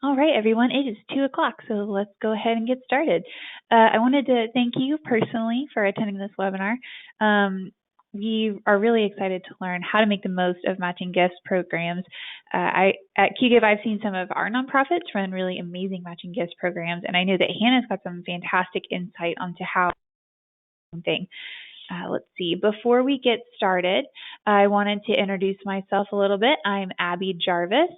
All right, everyone, it is 2 o'clock, so let's go ahead and get started. I wanted to thank you personally for attending this webinar. We are really excited to learn how to make the most of matching gifts programs. At QGIve, I've seen some of our nonprofits run really amazing matching gifts programs, and I know that Hannah's got some fantastic insight onto how thing. Let's see, before we get started, I wanted to introduce myself a little bit. I'm Abby Jarvis.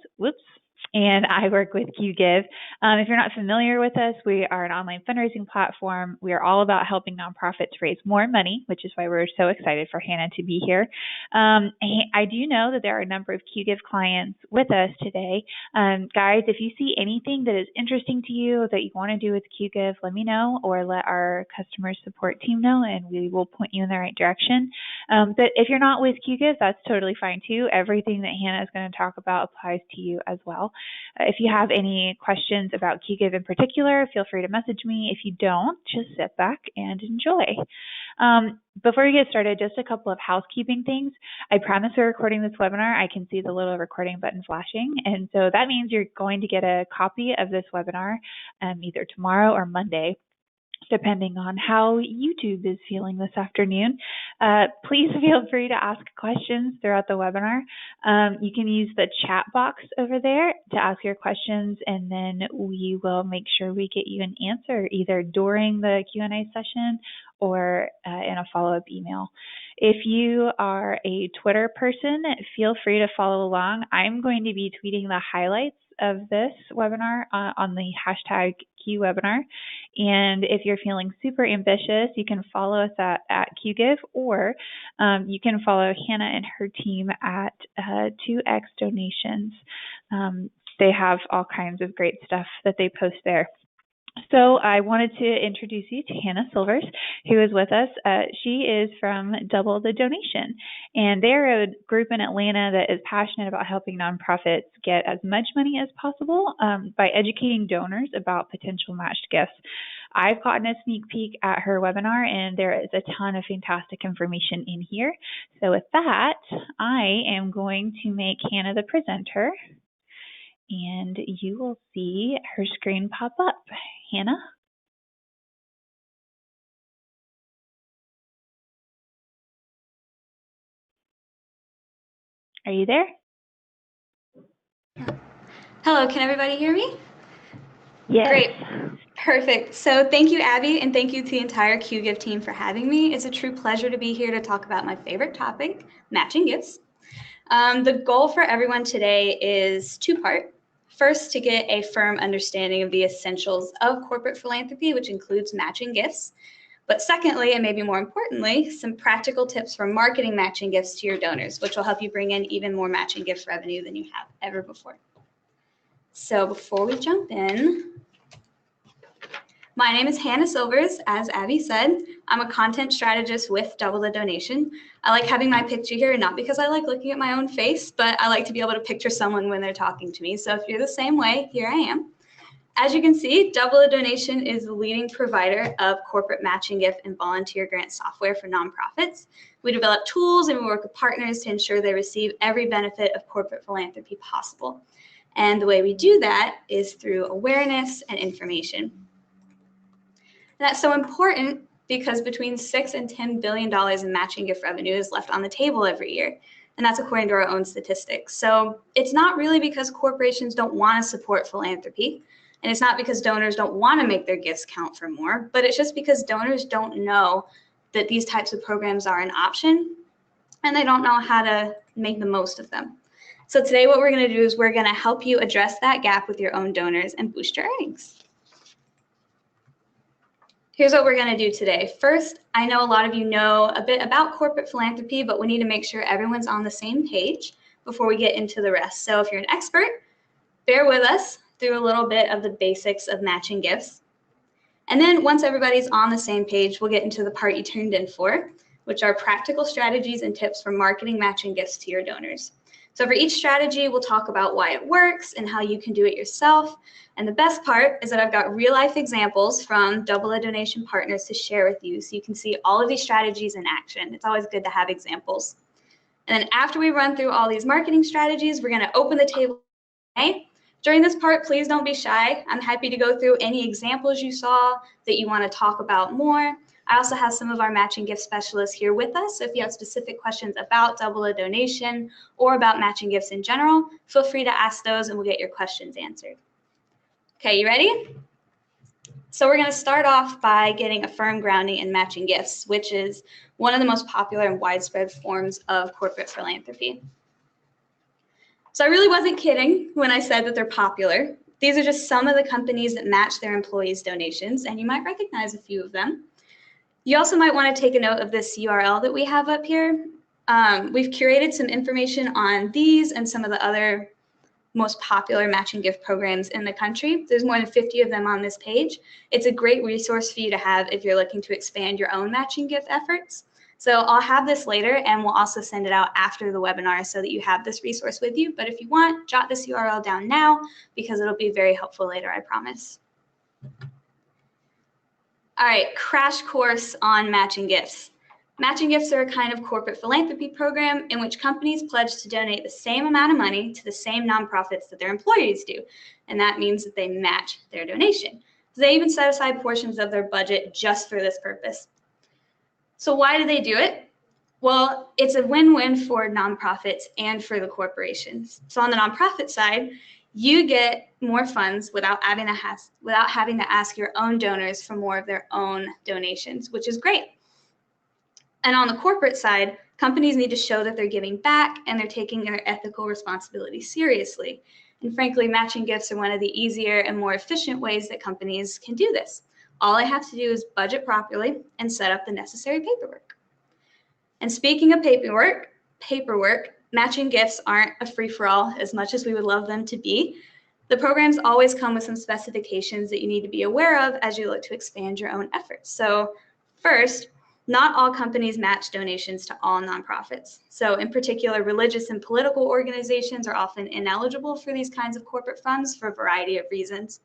And I work with QGIve. If you're not familiar with us, we are an online fundraising platform. We are all about helping nonprofits raise more money, which is why we're so excited for Hannah to be here. I do know that there are a number of QGIve clients with us today. Guys, if you see anything that is interesting to you that you want to do with QGIve, let me know or let our customer support team know, and we will point you in the right direction. But if you're not with QGIve, that's totally fine too. Everything that Hannah is going to talk about applies to you as well. If you have any questions about QGIve in particular, feel free to message me. If you don't, just sit back and enjoy. Before we get started, just a couple of housekeeping things. I promise we're recording this webinar. I can see the little recording button flashing, and so that means you're going to get a copy of this webinar either tomorrow or Monday, depending on how YouTube is feeling this afternoon. Please feel free to ask questions throughout the webinar. You can use the chat box over there to ask your questions, and then we will make sure we get you an answer either during the Q&A session or in a follow-up email. If you are a Twitter person, feel free to follow along. I'm going to be tweeting the highlights of this webinar on the hashtag QWebinar. And if you're feeling super ambitious, you can follow us at QGIve, or you can follow Hannah and her team at 2X Donations. They have all kinds of great stuff that they post there. So I wanted to introduce you to Hannah Silvers, who is with us. She is from Double the Donation, and they're a group in Atlanta that is passionate about helping nonprofits get as much money as possible by educating donors about potential matched gifts. I've gotten a sneak peek at her webinar, and there is a ton of fantastic information in here. So with that, I am going to make Hannah the presenter, and you will see her screen pop up. Hannah? Are you there? Hello, can everybody hear me? Yes. Great, perfect. So thank you, Abby, and thank you to the entire QGIve team for having me. It's a true pleasure to be here to talk about my favorite topic, matching gifts. The goal for everyone today is two-part. First, to get a firm understanding of the essentials of corporate philanthropy, which includes matching gifts. But secondly, and maybe more importantly, some practical tips for marketing matching gifts to your donors, which will help you bring in even more matching gift revenue than you have ever before. So before we jump in, my name is Hannah Silvers, as Abby said. I'm a content strategist with Double the Donation. I like having my picture here, not because I like looking at my own face, but I like to be able to picture someone when they're talking to me. So if you're the same way, here I am. As you can see, Double the Donation is the leading provider of corporate matching gift and volunteer grant software for nonprofits. We develop tools and we work with partners to ensure they receive every benefit of corporate philanthropy possible. And the way we do that is through awareness and information. And that's so important because between $6 and $10 billion in matching gift revenue is left on the table every year. And that's according to our own statistics. So it's not really because corporations don't want to support philanthropy. And it's not because donors don't want to make their gifts count for more, but it's just because donors don't know that these types of programs are an option and they don't know how to make the most of them. So today what we're going to do is we're going to help you address that gap with your own donors and boost your earnings. Here's what we're going to do today. First, I know a lot of you know a bit about corporate philanthropy, but we need to make sure everyone's on the same page before we get into the rest. So if you're an expert, bear with us through a little bit of the basics of matching gifts. And then once everybody's on the same page, we'll get into the part you tuned in for, which are practical strategies and tips for marketing matching gifts to your donors. So for each strategy, we'll talk about why it works and how you can do it yourself. And the best part is that I've got real life examples from Double the Donation partners to share with you so you can see all of these strategies in action. It's always good to have examples. And then after we run through all these marketing strategies, we're going to open the table, okay? During this part, please don't be shy. I'm happy to go through any examples you saw that you want to talk about more. I also have some of our matching gift specialists here with us, so if you have specific questions about Double a Donation or about matching gifts in general, feel free to ask those and we'll get your questions answered. Okay, you ready? So we're going to start off by getting a firm grounding in matching gifts, which is one of the most popular and widespread forms of corporate philanthropy. So I really wasn't kidding when I said that they're popular. These are just some of the companies that match their employees' donations, and you might recognize a few of them. You also might want to take a note of this URL that we have up here. We've curated some information on these and some of the other most popular matching gift programs in the country. There's more than 50 of them on this page. It's a great resource for you to have if you're looking to expand your own matching gift efforts. So I'll have this later, and we'll also send it out after the webinar so that you have this resource with you. But if you want, jot this URL down now because it'll be very helpful later, I promise. All right, crash course on matching gifts. Matching gifts are a kind of corporate philanthropy program in which companies pledge to donate the same amount of money to the same nonprofits that their employees do. And that means that they match their donation. So they even set aside portions of their budget just for this purpose. So why do they do it? Well, it's a win-win for nonprofits and for the corporations. So on the nonprofit side, you get more funds without having to ask your own donors for more of their own donations, which is great. And on the corporate side, companies need to show that they're giving back and they're taking their ethical responsibility seriously. And frankly, matching gifts are one of the easier and more efficient ways that companies can do this. All I have to do is budget properly and set up the necessary paperwork. And speaking of paperwork, matching gifts aren't a free-for-all as much as we would love them to be. The programs always come with some specifications that you need to be aware of as you look to expand your own efforts. So first, not all companies match donations to all nonprofits. So in particular, religious and political organizations are often ineligible for these kinds of corporate funds for a variety of reasons.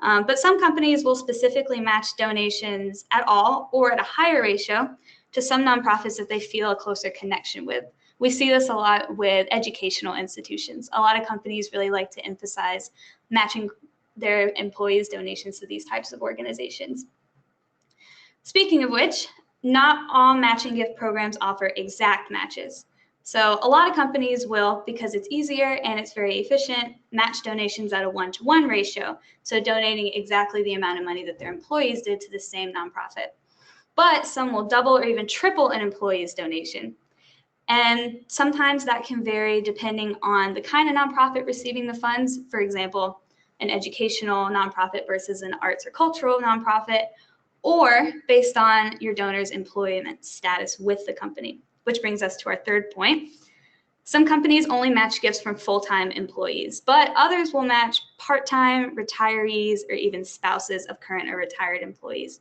But some companies will specifically match donations at all or at a higher ratio to some nonprofits that they feel a closer connection with. We see this a lot with educational institutions. A lot of companies really like to emphasize matching their employees' donations to these types of organizations. Speaking of which, not all matching gift programs offer exact matches. So a lot of companies will, because it's easier and it's very efficient, match donations at a 1-to-1 ratio. So donating exactly the amount of money that their employees did to the same nonprofit. But some will double or even triple an employee's donation. And sometimes that can vary depending on the kind of nonprofit receiving the funds. For example, an educational nonprofit versus an arts or cultural nonprofit, or based on your donor's employment status with the company, which brings us to our third point. Some companies only match gifts from full-time employees, but others will match part-time, retirees, or even spouses of current or retired employees.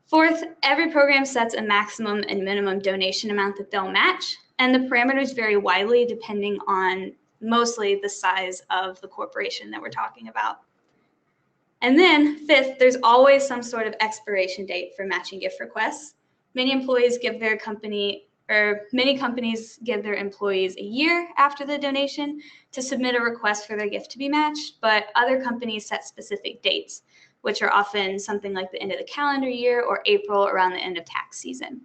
Fourth, every program sets a maximum and minimum donation amount that they'll match, and the parameters vary widely depending on mostly the size of the corporation that we're talking about. And then fifth, there's always some sort of expiration date for matching gift requests. Many companies give their employees a year after the donation to submit a request for their gift to be matched, but other companies set specific dates, which are often something like the end of the calendar year or April around the end of tax season.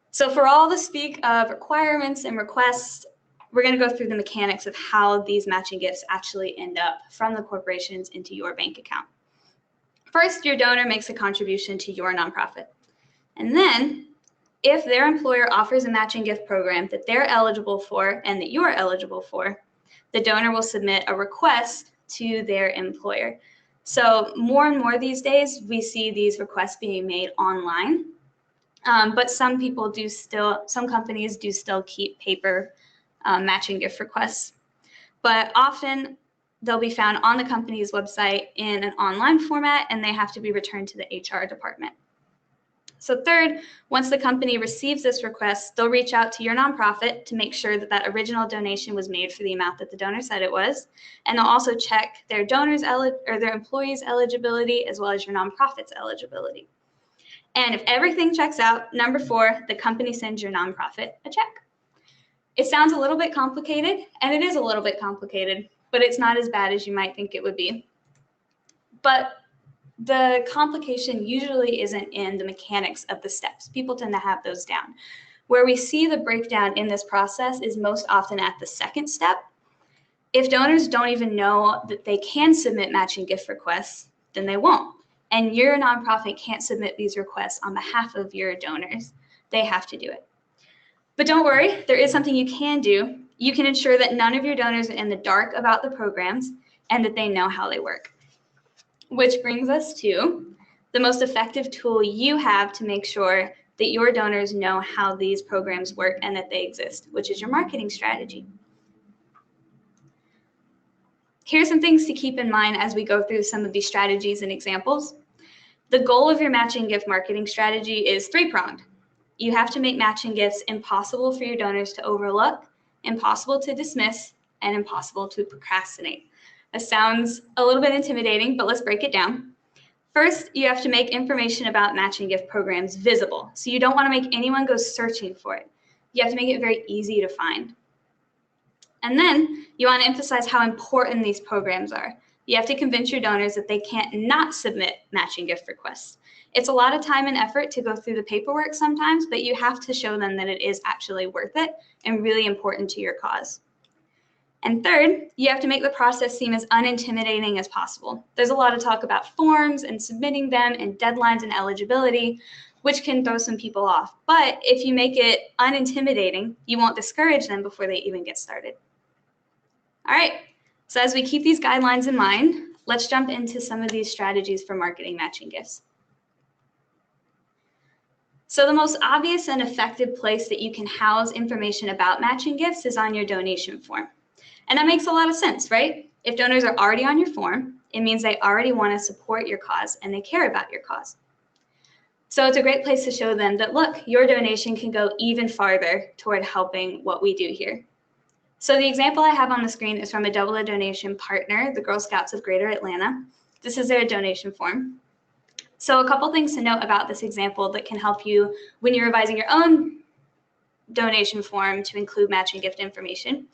So for all the speak of requirements and requests, we're going to go through the mechanics of how these matching gifts actually end up from the corporations into your bank account. First, your donor makes a contribution to your nonprofit. And then, if their employer offers a matching gift program that they're eligible for and that you're eligible for, the donor will submit a request to their employer. So more and more these days, we see these requests being made online. But some companies do still keep paper matching gift requests, but often they'll be found on the company's website in an online format and they have to be returned to the HR department. So third, once the company receives this request, they'll reach out to your nonprofit to make sure that that original donation was made for the amount that the donor said it was, and they'll also check their their employees' eligibility as well as your nonprofit's eligibility. And if everything checks out, number 4, the company sends your nonprofit a check. It sounds a little bit complicated, and it is a little bit complicated, but it's not as bad as you might think it would be. But the complication usually isn't in the mechanics of the steps. People tend to have those down. Where we see the breakdown in this process is most often at the second step. If donors don't even know that they can submit matching gift requests, then they won't. And your nonprofit can't submit these requests on behalf of your donors. They have to do it. But don't worry, there is something you can do. You can ensure that none of your donors are in the dark about the programs and that they know how they work. Which brings us to the most effective tool you have to make sure that your donors know how these programs work and that they exist, which is your marketing strategy. Here's some things to keep in mind as we go through some of these strategies and examples. The goal of your matching gift marketing strategy is three-pronged. You have to make matching gifts impossible for your donors to overlook, impossible to dismiss, and impossible to procrastinate. That sounds a little bit intimidating, but let's break it down. First, you have to make information about matching gift programs visible. So you don't want to make anyone go searching for it. You have to make it very easy to find. And then you want to emphasize how important these programs are. You have to convince your donors that they can't not submit matching gift requests. It's a lot of time and effort to go through the paperwork sometimes, but you have to show them that it is actually worth it and really important to your cause. And third, you have to make the process seem as unintimidating as possible. There's a lot of talk about forms and submitting them and deadlines and eligibility, which can throw some people off. But if you make it unintimidating, you won't discourage them before they even get started. All right, so as we keep these guidelines in mind, let's jump into some of these strategies for marketing matching gifts. So the most obvious and effective place that you can house information about matching gifts is on your donation form. And that makes a lot of sense, right? If donors are already on your form, it means they already want to support your cause and they care about your cause. So it's a great place to show them that, look, your donation can go even farther toward helping what we do here. So the example I have on the screen is from a double a donation partner, the Girl Scouts of Greater Atlanta. This is their donation form. So a couple things to note about this example that can help you when you're revising your own donation form to include matching gift information.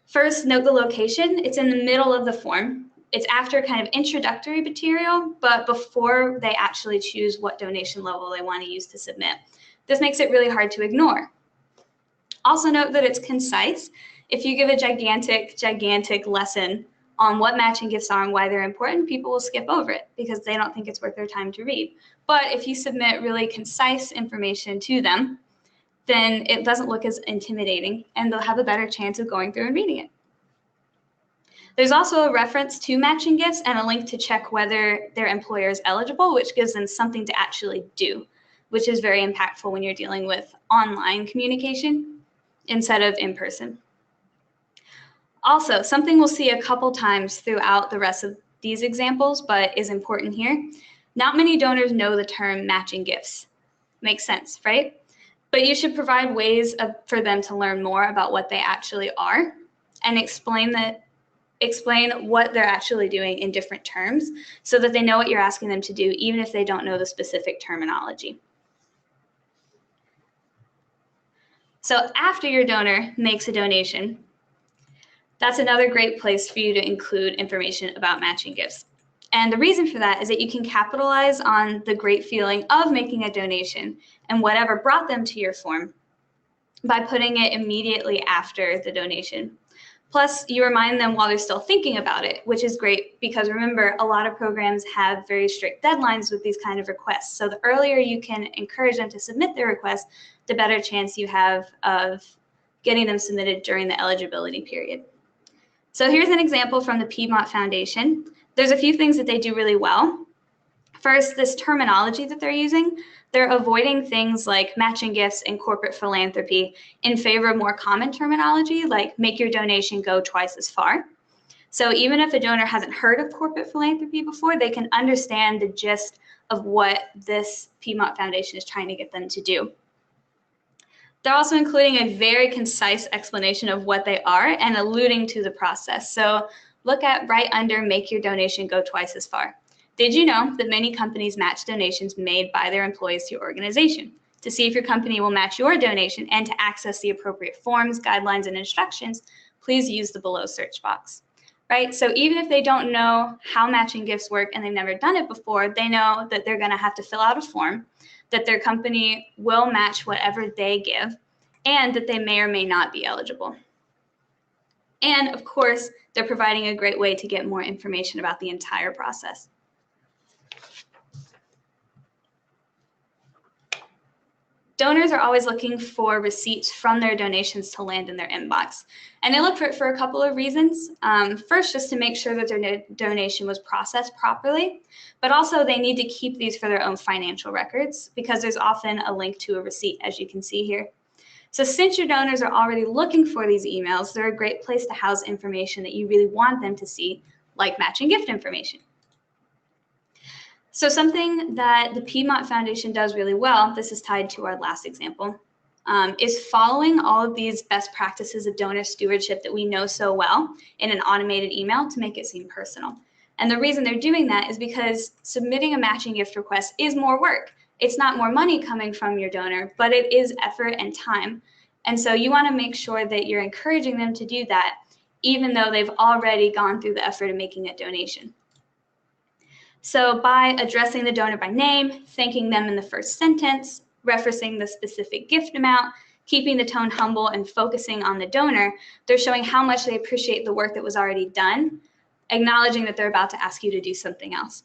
First, note the location. It's in the middle of the form. It's after kind of introductory material, but before they actually choose what donation level they want to use to submit. This makes it really hard to ignore. Also note that it's concise. If you give a gigantic lesson on what matching gifts are and why they're important, people will skip over it because they don't think it's worth their time to read. But if you submit really concise information to them, then it doesn't look as intimidating and they'll have a better chance of going through and reading it. There's also a reference to matching gifts and a link to check whether their employer is eligible, which gives them something to actually do, which is very impactful when you're dealing with online communication instead of in person. Also, something we'll see a couple times throughout the rest of these examples, but is important here. Not many donors know the term matching gifts. Makes sense, right? But you should provide ways for them to learn more about what they actually are and explain what they're actually doing in different terms so that they know what you're asking them to do, even if they don't know the specific terminology. So after your donor makes a donation, that's another great place for you to include information about matching gifts. And the reason for that is that you can capitalize on the great feeling of making a donation and whatever brought them to your form by putting it immediately after the donation. Plus, you remind them while they're still thinking about it, which is great because remember, a lot of programs have very strict deadlines with these kind of requests. So the earlier you can encourage them to submit their request, the better chance you have of getting them submitted during the eligibility period. So here's an example from the Piedmont Foundation. There's a few things that they do really well. First, this terminology that they're using, they're avoiding things like matching gifts and corporate philanthropy in favor of more common terminology like make your donation go twice as far. So even if a donor hasn't heard of corporate philanthropy before, they can understand the gist of what this Piedmont Foundation is trying to get them to do. They're also including a very concise explanation of what they are and alluding to the process. So look at right under make your donation go twice as far. Did you know that many companies match donations made by their employees to your organization? To see if your company will match your donation and to access the appropriate forms, guidelines, and instructions, please use the below search box. Right? So even if they don't know how matching gifts work and they've never done it before, they know that they're going to have to fill out a form, that their company will match whatever they give, and that they may or may not be eligible. And of course, they're providing a great way to get more information about the entire process. Donors are always looking for receipts from their donations to land in their inbox. And they look for it for a couple of reasons. First, just to make sure that their donation was processed properly, but also they need to keep these for their own financial records because there's often a link to a receipt, as you can see here. So since your donors are already looking for these emails, they're a great place to house information that you really want them to see, like matching gift information. So something that the Piedmont Foundation does really well, this is tied to our last example, is following all of these best practices of donor stewardship that we know so well in an automated email to make it seem personal. And the reason they're doing that is because submitting a matching gift request is more work. It's not more money coming from your donor, but it is effort and time. And so you want to make sure that you're encouraging them to do that, even though they've already gone through the effort of making a donation. So by addressing the donor by name, thanking them in the first sentence, referencing the specific gift amount, keeping the tone humble and focusing on the donor, they're showing how much they appreciate the work that was already done, acknowledging that they're about to ask you to do something else.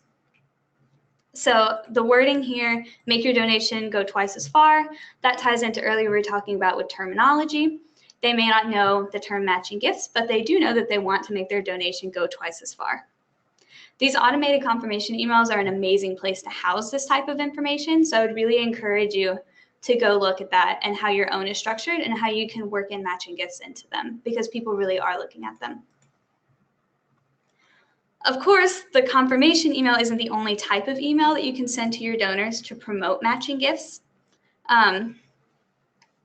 So the wording here, make your donation go twice as far, that ties into earlier we were talking about with terminology. They may not know the term matching gifts, but they do know that they want to make their donation go twice as far. These automated confirmation emails are an amazing place to house this type of information, so I would really encourage you to go look at that and how your own is structured and how you can work in matching gifts into them because people really are looking at them. Of course, the confirmation email isn't the only type of email that you can send to your donors to promote matching gifts.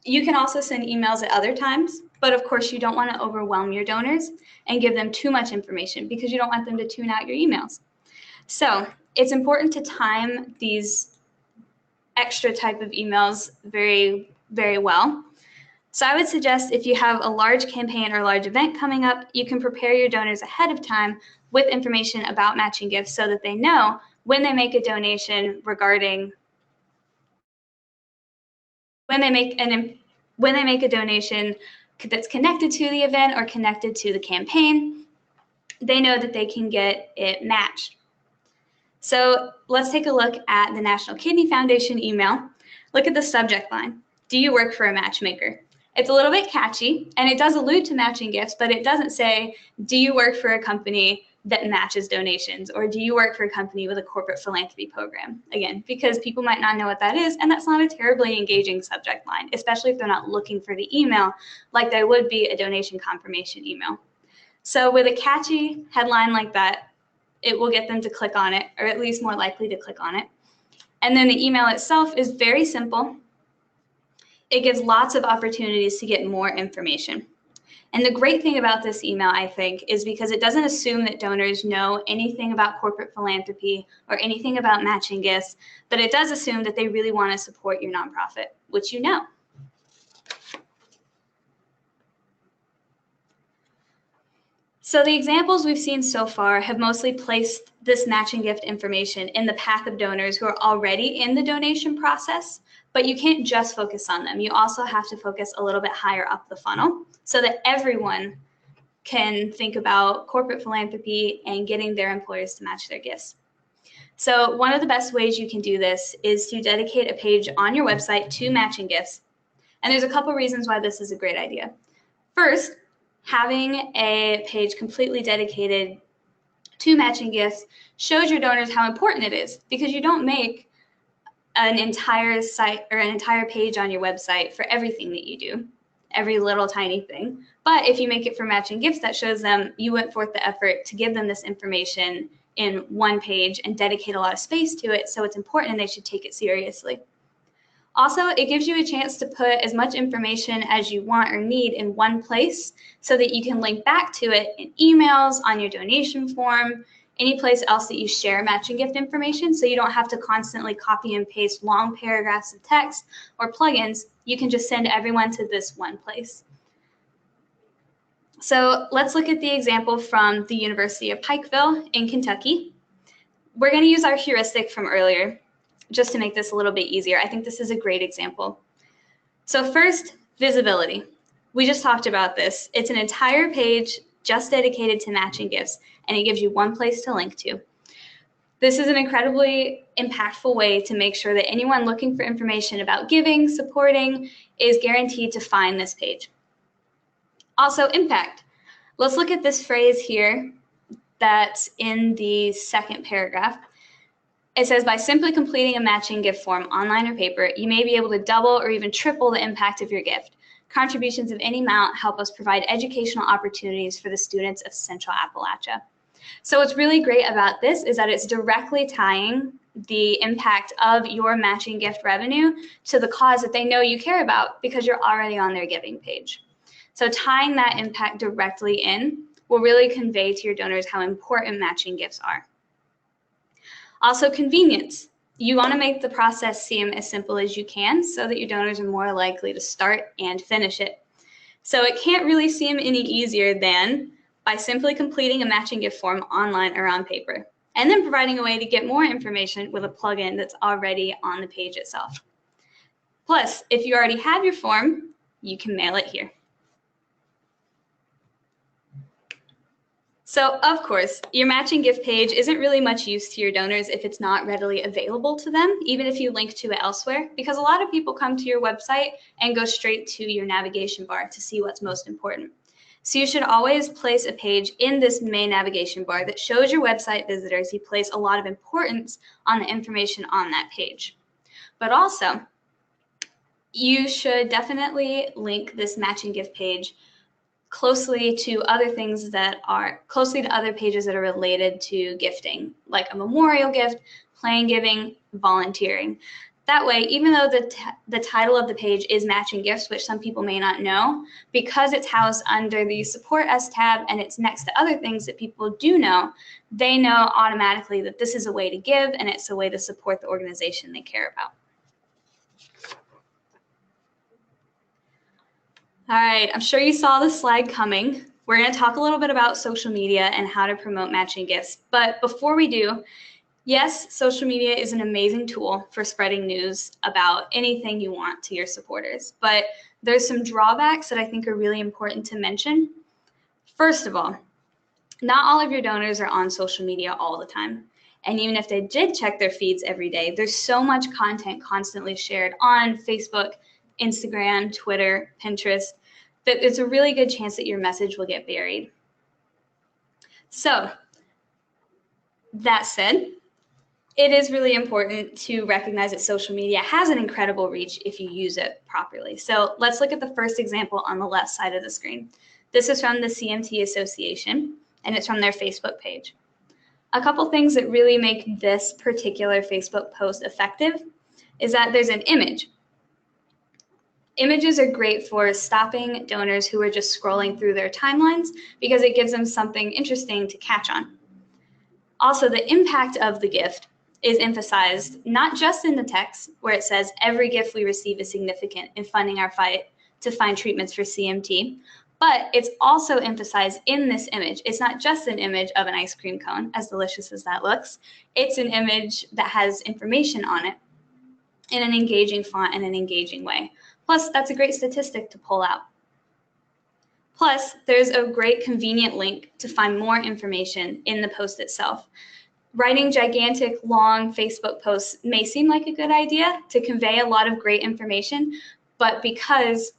You can also send emails at other times, but of course you don't want to overwhelm your donors and give them too much information because you don't want them to tune out your emails. So it's important to time these extra type of emails very, very well. So I would suggest if you have a large campaign or large event coming up, you can prepare your donors ahead of time with information about matching gifts so that they know when they make a donation regarding when they make a donation that's connected to the event or connected to the campaign, they know that they can get it matched. So let's take a look at the National Kidney Foundation email. Look at the subject line. Do you work for a matchmaker? It's a little bit catchy, and it does allude to matching gifts, but it doesn't say, do you work for a company that matches donations, or do you work for a company with a corporate philanthropy program? Again, because people might not know what that is, and that's not a terribly engaging subject line, especially if they're not looking for the email like there would be a donation confirmation email. So with a catchy headline like that, it will get them to click on it, or at least more likely to click on it. And then the email itself is very simple. It gives lots of opportunities to get more information. And the great thing about this email, I think, is because it doesn't assume that donors know anything about corporate philanthropy or anything about matching gifts, but it does assume that they really want to support your nonprofit, which you know. So the examples we've seen so far have mostly placed this matching gift information in the path of donors who are already in the donation process, but you can't just focus on them. You also have to focus a little bit higher up the funnel so that everyone can think about corporate philanthropy and getting their employers to match their gifts. So one of the best ways you can do this is to dedicate a page on your website to matching gifts. And there's a couple reasons why this is a great idea. First, having a page completely dedicated to matching gifts shows your donors how important it is, because you don't make an entire site or an entire page on your website for everything that you do, every little tiny thing. But if you make it for matching gifts, that shows them you went forth the effort to give them this information in one page and dedicate a lot of space to it, so it's important and they should take it seriously. Also, it gives you a chance to put as much information as you want or need in one place so that you can link back to it in emails, on your donation form, any place else that you share matching gift information, so you don't have to constantly copy and paste long paragraphs of text or plugins. You can just send everyone to this one place. So let's look at the example from the University of Pikeville in Kentucky. We're going to use our heuristic from earlier just to make this a little bit easier. I think this is a great example. So first, visibility. We just talked about this. It's an entire page just dedicated to matching gifts, and it gives you one place to link to. This is an incredibly impactful way to make sure that anyone looking for information about giving, supporting, is guaranteed to find this page. Also, impact. Let's look at this phrase here that's in the second paragraph. It says, by simply completing a matching gift form, online or paper, you may be able to double or even triple the impact of your gift. Contributions of any amount help us provide educational opportunities for the students of Central Appalachia. So what's really great about this is that it's directly tying the impact of your matching gift revenue to the cause that they know you care about because you're already on their giving page. So tying that impact directly in will really convey to your donors how important matching gifts are. Also, convenience. You want to make the process seem as simple as you can so that your donors are more likely to start and finish it. So it can't really seem any easier than by simply completing a matching gift form online or on paper, and then providing a way to get more information with a plugin that's already on the page itself. Plus, if you already have your form, you can mail it here. So, of course, your matching gift page isn't really much use to your donors if it's not readily available to them, even if you link to it elsewhere, because a lot of people come to your website and go straight to your navigation bar to see what's most important. So you should always place a page in this main navigation bar that shows your website visitors you place a lot of importance on the information on that page. But also, you should definitely link this matching gift page closely to other things that are closely to other pages that are related to gifting, like a memorial gift, plan giving, volunteering. That way, even though the title of the page is matching gifts, which some people may not know, because it's housed under the support us tab and it's next to other things that people do know, they know automatically that this is a way to give and it's a way to support the organization they care about. All right, I'm sure you saw the slide coming. We're going to talk a little bit about social media and how to promote matching gifts. But before we do, yes, social media is an amazing tool for spreading news about anything you want to your supporters. But there's some drawbacks that I think are really important to mention. First of all, not all of your donors are on social media all the time. And even if they did check their feeds every day, there's so much content constantly shared on Facebook, Instagram, Twitter, Pinterest, that it's a really good chance that your message will get buried. So, that said, it is really important to recognize that social media has an incredible reach if you use it properly. So let's look at the first example on the left side of the screen. This is from the CMT Association, and it's from their Facebook page. A couple things that really make this particular Facebook post effective is that there's an image. Images are great for stopping donors who are just scrolling through their timelines because it gives them something interesting to catch on. Also, the impact of the gift is emphasized not just in the text where it says every gift we receive is significant in funding our fight to find treatments for CMT, but it's also emphasized in this image. It's not just an image of an ice cream cone, as delicious as that looks. It's an image that has information on it in an engaging font and an engaging way. Plus, that's a great statistic to pull out. Plus, there's a great convenient link to find more information in the post itself. Writing gigantic, long Facebook posts may seem like a good idea to convey a lot of great information, but because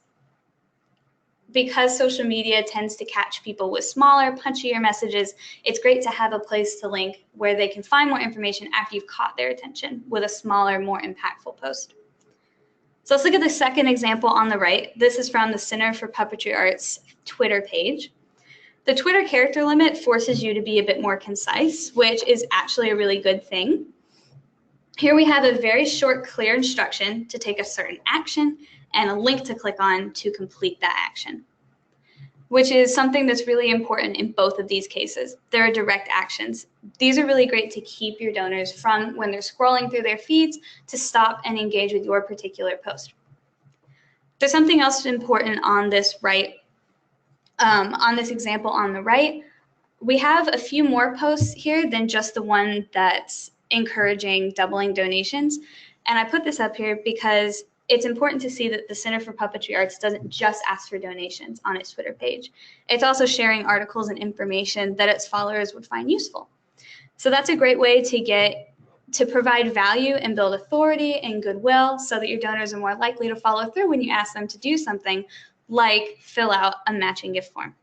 social media tends to catch people with smaller, punchier messages, it's great to have a place to link where they can find more information after you've caught their attention with a smaller, more impactful post. So let's look at the second example on the right. This is from the Center for Puppetry Arts Twitter page. The Twitter character limit forces you to be a bit more concise, which is actually a really good thing. Here we have a very short, clear instruction to take a certain action and a link to click on to complete that action. which is something that's really important in both of these cases. There are direct actions. These are really great to keep your donors from, when they're scrolling through their feeds, to stop and engage with your particular post. There's something else important on this on this example on the right. We have a few more posts here than just the one that's encouraging doubling donations. And I put this up here because it's important to see that the Center for Puppetry Arts doesn't just ask for donations on its Twitter page. It's also sharing articles and information that its followers would find useful. So that's a great way to provide value and build authority and goodwill so that your donors are more likely to follow through when you ask them to do something like fill out a matching gift form.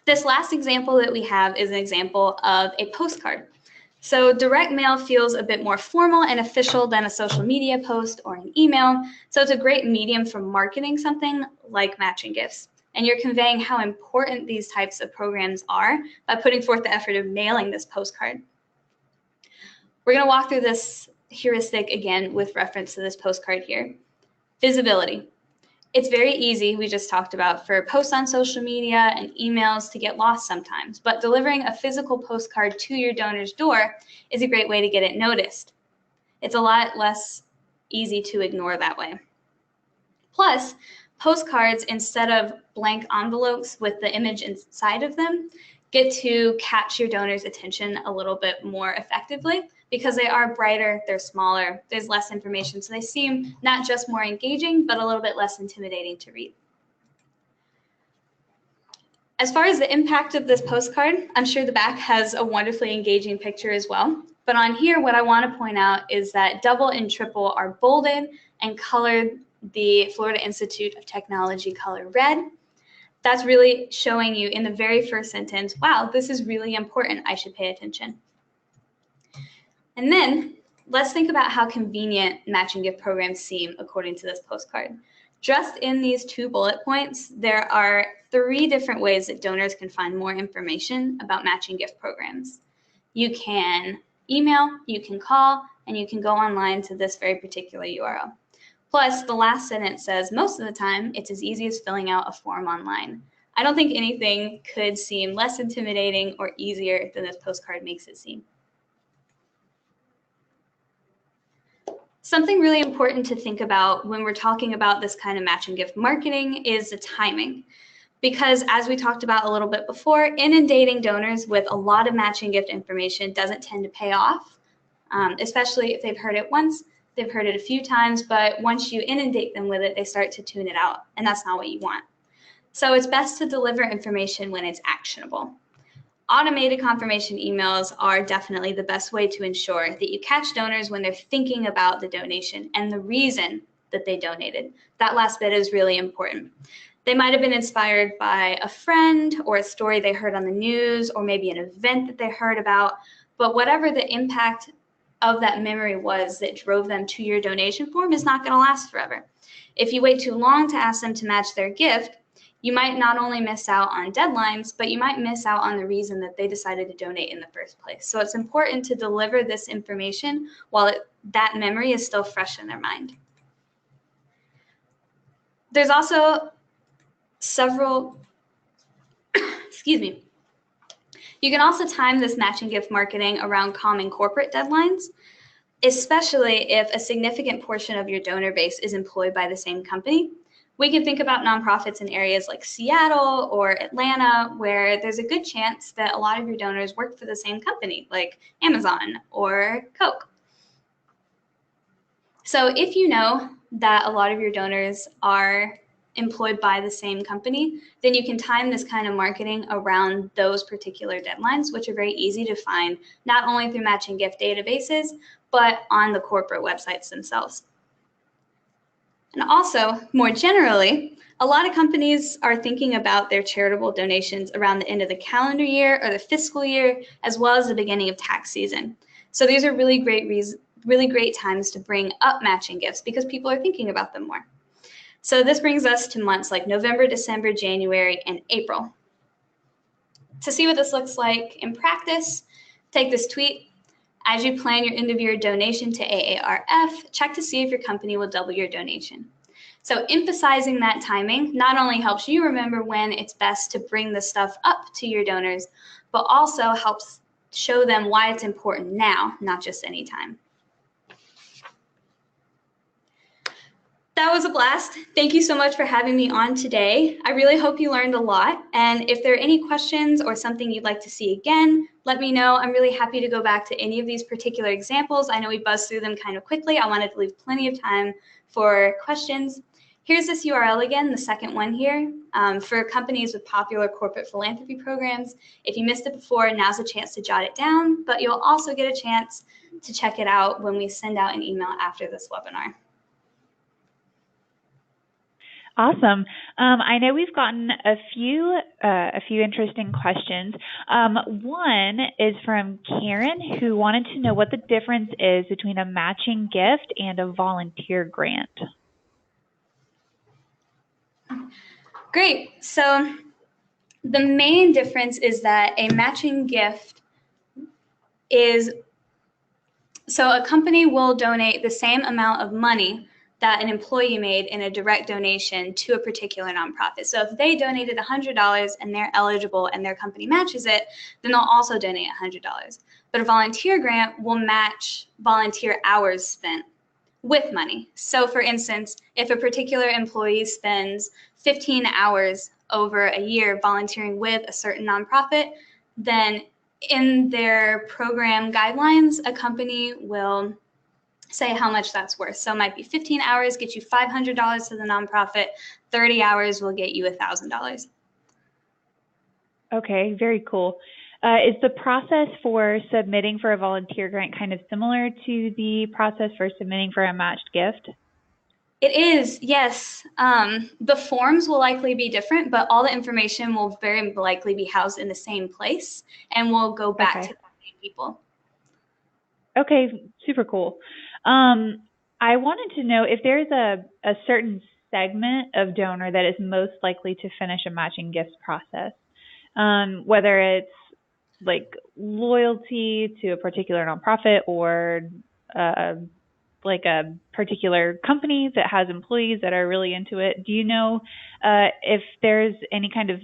This last example that we have is an example of a postcard. So direct mail feels a bit more formal and official than a social media post or an email. So it's a great medium for marketing something like matching gifts. And you're conveying how important these types of programs are by putting forth the effort of mailing this postcard. We're going to walk through this heuristic again with reference to this postcard here. Visibility. It's very easy, we just talked about, for posts on social media and emails to get lost sometimes, but delivering a physical postcard to your donor's door is a great way to get it noticed. It's a lot less easy to ignore that way. Plus, postcards, instead of blank envelopes with the image inside of them, get to catch your donor's attention a little bit more effectively because they are brighter, they're smaller, there's less information, so they seem not just more engaging, but a little bit less intimidating to read. As far as the impact of this postcard, I'm sure the back has a wonderfully engaging picture as well. But on here, what I want to point out is that double and triple are bolded and colored the Florida Institute of Technology color red. That's really showing you in the very first sentence, wow, this is really important, I should pay attention. And then let's think about how convenient matching gift programs seem according to this postcard. Just in these 2 bullet points, there are 3 different ways that donors can find more information about matching gift programs. You can email, you can call, and you can go online to this very particular URL. Plus, the last sentence says, most of the time, it's as easy as filling out a form online. I don't think anything could seem less intimidating or easier than this postcard makes it seem. Something really important to think about when we're talking about this kind of matching gift marketing is the timing. Because as we talked about a little bit before, inundating donors with a lot of matching gift information doesn't tend to pay off, especially if they've heard it once, they've heard it a few times, but once you inundate them with it, they start to tune it out, and that's not what you want. So it's best to deliver information when it's actionable. Automated confirmation emails are definitely the best way to ensure that you catch donors when they're thinking about the donation and the reason that they donated. That last bit is really important. They might have been inspired by a friend or a story they heard on the news or maybe an event that they heard about, but whatever the impact of that memory was that drove them to your donation form is not going to last forever. If you wait too long to ask them to match their gift, you might not only miss out on deadlines, but you might miss out on the reason that they decided to donate in the first place. So it's important to deliver this information while that memory is still fresh in their mind. There's also several, excuse me. You can also time this matching gift marketing around common corporate deadlines, especially if a significant portion of your donor base is employed by the same company. We can think about nonprofits in areas like Seattle or Atlanta, where there's a good chance that a lot of your donors work for the same company, like Amazon or Coke. So if you know that a lot of your donors are employed by the same company, then you can time this kind of marketing around those particular deadlines, which are very easy to find, not only through matching gift databases, but on the corporate websites themselves. And also, more generally, a lot of companies are thinking about their charitable donations around the end of the calendar year or the fiscal year, as well as the beginning of tax season. So these are really great times to bring up matching gifts because people are thinking about them more. So this brings us to months like November, December, January, and April. To see what this looks like in practice, take this tweet. As you plan your end of year donation to AARF, check to see if your company will double your donation. So emphasizing that timing not only helps you remember when it's best to bring the stuff up to your donors, but also helps show them why it's important now, not just anytime. That was a blast. Thank you so much for having me on today. I really hope you learned a lot. And if there are any questions or something you'd like to see again, let me know. I'm really happy to go back to any of these particular examples. I know we buzzed through them kind of quickly. I wanted to leave plenty of time for questions. Here's this URL again, the second one here, for companies with popular corporate philanthropy programs. If you missed it before, now's a chance to jot it down, but you'll also get a chance to check it out when we send out an email after this webinar. Awesome. I know we've gotten a few interesting questions. One is from Karen, who wanted to know what the difference is between a matching gift and a volunteer grant. Great. So the main difference is that a matching gift is, so a company will donate the same amount of money that an employee made in a direct donation to a particular nonprofit. So if they donated $100 and they're eligible and their company matches it, then they'll also donate $100. But a volunteer grant will match volunteer hours spent with money. So for instance, if a particular employee spends 15 hours over a year volunteering with a certain nonprofit, then in their program guidelines, a company will say how much that's worth. So it might be 15 hours get you $500 to the nonprofit, 30 hours will get you $1,000. Okay, very cool. Is the process for submitting for a volunteer grant kind of similar to the process for submitting for a matched gift? It is, yes. The forms will likely be different, but all the information will very likely be housed in the same place and will go back to the same people. Okay, super cool. I wanted to know if there's a certain segment of donor that is most likely to finish a matching gifts process, whether it's like loyalty to a particular nonprofit or like a particular company that has employees that are really into it. Do you know if there's any kind of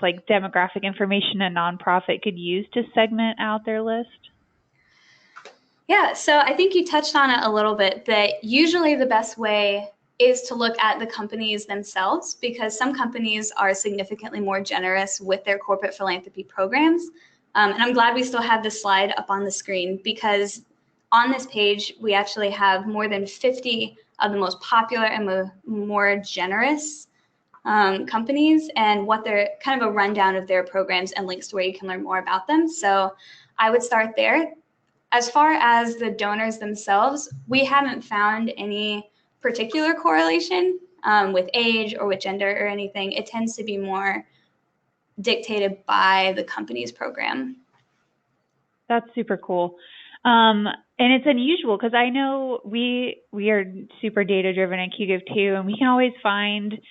like demographic information a nonprofit could use to segment out their list? Yeah, so I think you touched on it a little bit, that usually the best way is to look at the companies themselves, because some companies are significantly more generous with their corporate philanthropy programs. And I'm glad we still have this slide up on the screen, because on this page, we actually have more than 50 of the most popular and more generous companies, and what they're kind of a rundown of their programs and links to where you can learn more about them. So I would start there. As far as the donors themselves, we haven't found any particular correlation with age or with gender or anything. It tends to be more dictated by the company's program. That's super cool. And it's unusual because I know we are super data driven at QGIve too, and we can always find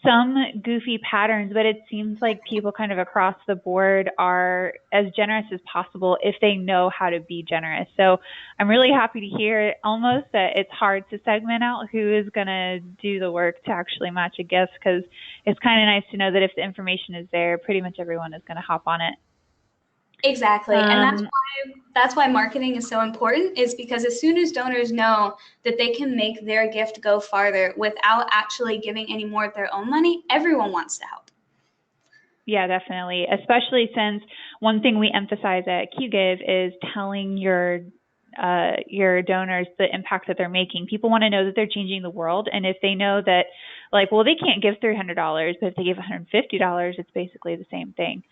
some goofy patterns, but it seems like people kind of across the board are as generous as possible if they know how to be generous. So I'm really happy to hear almost that it's hard to segment out who is going to do the work to actually match a gift, because it's kind of nice to know that if the information is there, pretty much everyone is going to hop on it. Exactly. And that's why marketing is so important, is because as soon as donors know that they can make their gift go farther without actually giving any more of their own money, everyone wants to help. Yeah, definitely. Especially since one thing we emphasize at QGIve is telling your donors the impact that they're making. People want to know that they're changing the world. And if they know that, like, well, they can't give $300, but if they give $150, it's basically the same thing.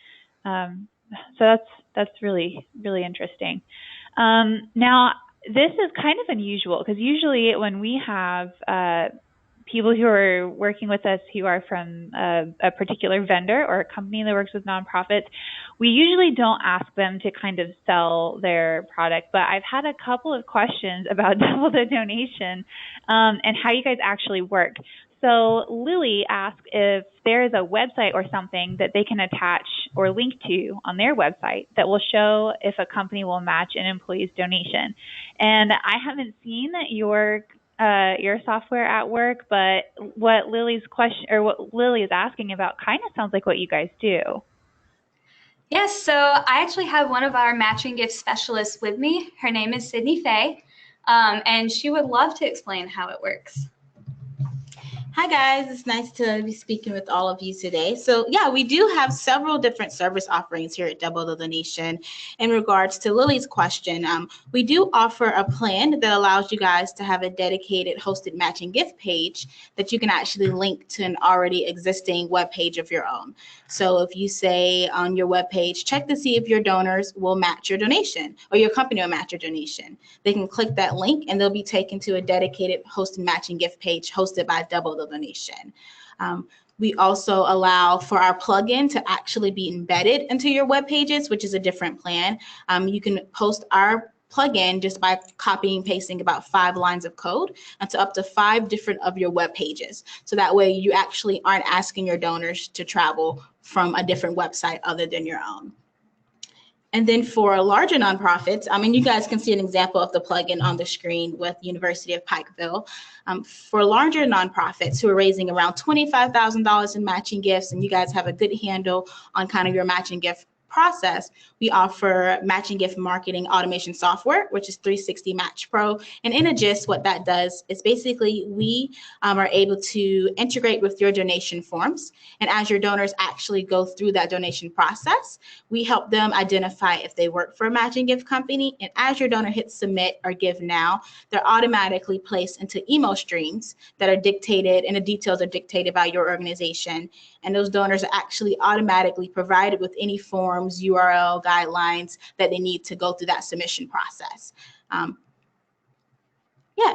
So that's really, really interesting. Now, this is kind of unusual because usually when we have people who are working with us who are from a particular vendor or a company that works with nonprofits, we usually don't ask them to kind of sell their product. But I've had a couple of questions about Double the Donation and how you guys actually work. So Lily asked if there is a website or something that they can attach or link to on their website that will show if a company will match an employee's donation. And I haven't seen your your software at work, but what Lily's question or what Lily is asking about kind of sounds like what you guys do. Yes, so I actually have one of our matching gift specialists with me. Her name is Sydney Faye, and she would love to explain how it works. Hi guys, it's nice to be speaking with all of you today. So yeah, we do have several different service offerings here at Double the Donation. In regards to Lily's question, we do offer a plan that allows you guys to have a dedicated hosted matching gift page that you can actually link to an already existing web page of your own. So if you say on your web page, check to see if your donors will match your donation or your company will match your donation. They can click that link and they'll be taken to a dedicated hosted matching gift page hosted by Double the Donation. We also allow for our plugin to actually be embedded into your web pages, which is a different plan. You can post our plugin just by copying and pasting about 5 lines of code into up to 5 different of your web pages. So that way you actually aren't asking your donors to travel from a different website other than your own. And then for larger nonprofits, you guys can see an example of the plugin on the screen with University of Pikeville. For larger nonprofits who are raising around $25,000 in matching gifts, and you guys have a good handle on kind of your matching gift process, we offer matching gift marketing automation software, which is 360 Match Pro. And in a gist, what that does is basically we are able to integrate with your donation forms. And as your donors actually go through that donation process, we help them identify if they work for a matching gift company. And as your donor hits submit or give now, they're automatically placed into email streams that are dictated, and the details are dictated by your organization. And those donors are actually automatically provided with any forms, URL, guidelines that they need to go through that submission process.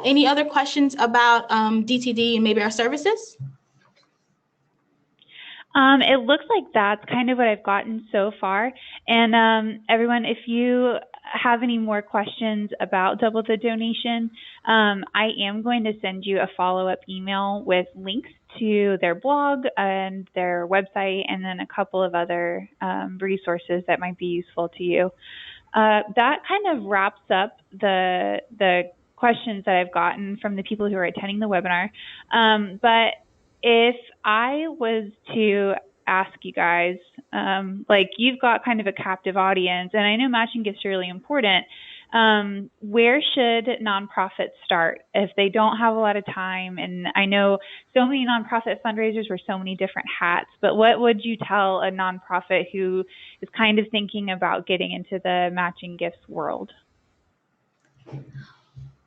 Any other questions about DTD and maybe our services? It looks like that's kind of what I've gotten so far. And everyone, if you have any more questions about Double the Donation, I am going to send you a follow-up email with links to their blog and their website, and then a couple of other resources that might be useful to you. That kind of wraps up the questions that I've gotten from the people who are attending the webinar. But if I was to ask you guys, like you've got kind of a captive audience, and I know matching gifts are really important, where should nonprofits start if they don't have a lot of time? And I know so many nonprofit fundraisers wear so many different hats, but what would you tell a nonprofit who is kind of thinking about getting into the matching gifts world?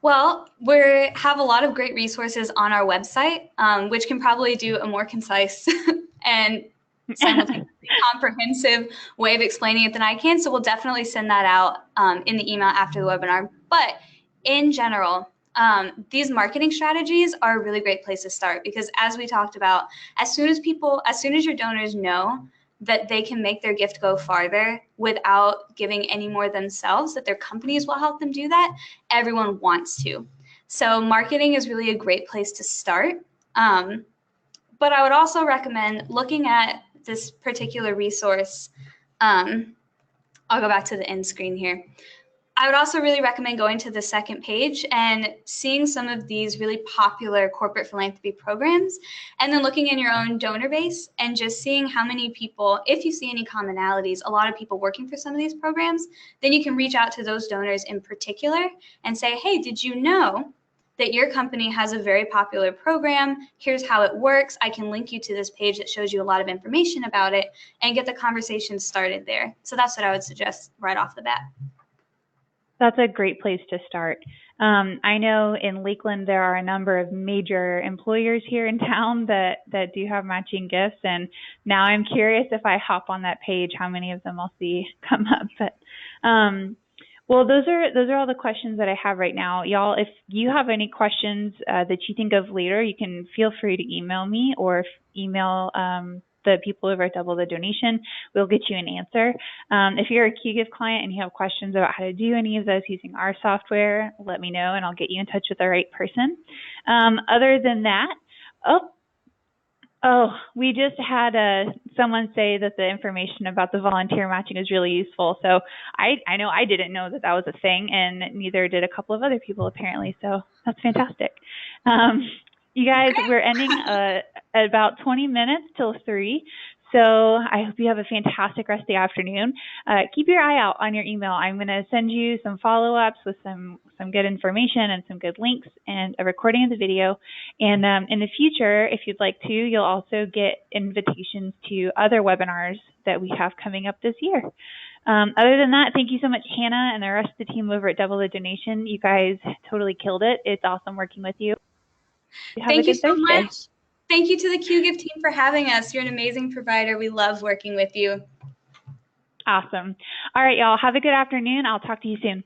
Well, we have a lot of great resources on our website, which can probably do a more concise and simultaneously comprehensive way of explaining it than I can. So we'll definitely send that out in the email after the webinar. But in general, these marketing strategies are a really great place to start, because as we talked about, as soon as your donors know that they can make their gift go farther without giving any more themselves, that their companies will help them do that, everyone wants to. So marketing is really a great place to start. But I would also recommend looking at this particular resource. I'll go back to the end screen here. I would also really recommend going to the second page and seeing some of these really popular corporate philanthropy programs, and then looking in your own donor base and just seeing how many people, if you see any commonalities, a lot of people working for some of these programs, then you can reach out to those donors in particular and say, hey, did you know that your company has a very popular program? Here's how it works. I can link you to this page that shows you a lot of information about it, and get the conversation started there. So that's what I would suggest right off the bat. That's a great place to start. I know in Lakeland there are a number of major employers here in town that do have matching gifts, and now I'm curious if I hop on that page, how many of them I'll see come up. But well, those are all the questions that I have right now. Y'all, if you have any questions that you think of later, you can feel free to email me or email the people over at Double the Donation. We'll get you an answer. If you're a QGIF client and you have questions about how to do any of those using our software, let me know and I'll get you in touch with the right person. Other than that, Oh, we just had someone say that the information about the volunteer matching is really useful. So I know I didn't know that that was a thing, and neither did a couple of other people apparently. So that's fantastic. You guys, we're ending at about 20 minutes till 3. So I hope you have a fantastic rest of the afternoon. Keep your eye out on your email. I'm going to send you some follow-ups with some good information and some good links and a recording of the video. And in the future, if you'd like to, you'll also get invitations to other webinars that we have coming up this year. Other than that, thank you so much, Hannah, and the rest of the team over at Double the Donation. You guys totally killed it. It's awesome working with you. Thank you so much. Thank you to the QGive team for having us. You're an amazing provider. We love working with you. Awesome. All right, y'all. Have a good afternoon. I'll talk to you soon.